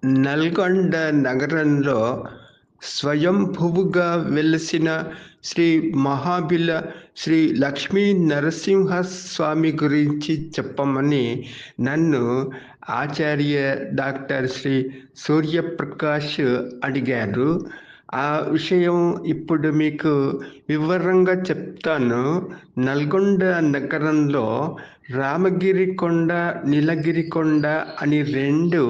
నల్గొండ నగరంలో స్వయంభువుగా వెలసిన శ్రీ మహాబిల శ్రీ లక్ష్మీ నరసింహస్వామి గురించి చెప్పమని నన్ను ఆచార్య డాక్టర్ శ్రీ సూర్యప్రకాష్ అడిగారు. ఆ విషయం ఇప్పుడు మీకు వివరంగా చెప్తాను. నల్గొండ నగరంలో రామగిరి కొండ, నీలగిరి కొండ అని 2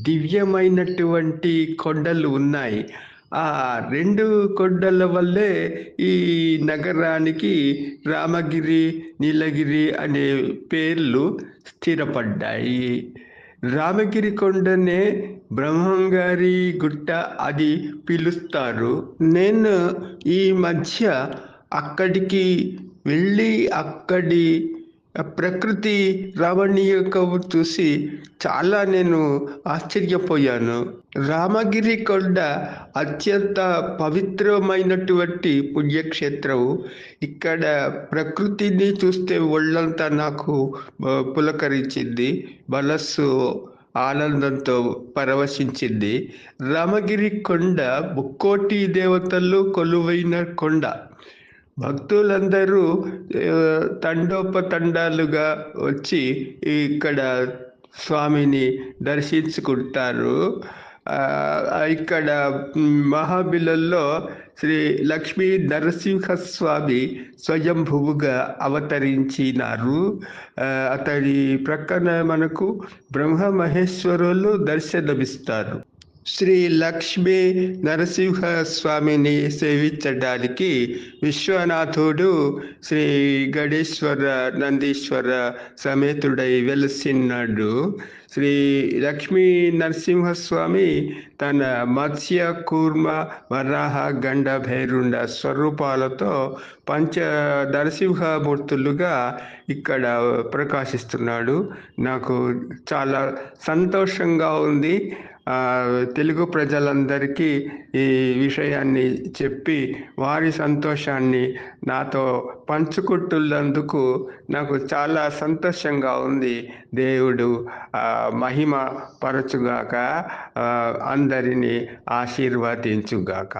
దివ్యమైనటువంటి కొండలు ఉన్నాయి. ఆ 2 కొండల వల్లే ఈ నగరానికి రామగిరి, నీలగిరి అనే పేర్లు స్థిరపడ్డాయి. రామగిరి కొండనే బ్రహ్మంగారి గుట్ట అది పిలుస్తారు. నేను ఈ మధ్య అక్కడికి వెళ్ళి అక్కడి ప్రకృతి రమణీయకం చూసి చాలా నేను ఆశ్చర్యపోయాను. రామగిరి కొండ అత్యంత పవిత్రమైనటువంటి పుణ్యక్షేత్రం. ఇక్కడ ప్రకృతిని చూస్తే ఒళ్ళంతా నాకు పులకరించింది. మనస్సు ఆనందంతో పరవశించింది. రామగిరి కొండ ముక్కోటి దేవతలు కొలువైన కొండ. భక్తులందరూ తండోపతండాలుగా వచ్చి ఇక్కడ స్వామిని దర్శించుకుంటారు. ఇక్కడ మహాబిలలో శ్రీ లక్ష్మీ నరసింహస్వామి స్వయంభువుగా అవతరించినారు. అతడి ప్రక్కన మనకు బ్రహ్మ మహేశ్వరులు దర్శనమిస్తారు. శ్రీ లక్ష్మీ నరసింహ స్వామిని సేవించడానికి విశ్వనాథుడు శ్రీ గణేశ్వర నందీశ్వర సమేతుడై వెలసినాడు. శ్రీ లక్ష్మీ నరసింహస్వామి తన మత్స్య, కూర్మ, వరాహ, గండ, భైరుండ స్వరూపాలతో పంచ నరసింహమూర్తులుగా ఇక్కడ ప్రకాశిస్తున్నాడు. నాకు చాలా సంతోషంగా ఉంది. తెలుగు ప్రజలందరికీ ఈ విషయాన్ని చెప్పి వారి సంతోషాన్ని నాతో పంచుకుంటున్నందుకు నాకు చాలా సంతోషంగా ఉంది. దేవుడు మహిమ పరచుగాక, అందరినీ ఆశీర్వదించుగాక.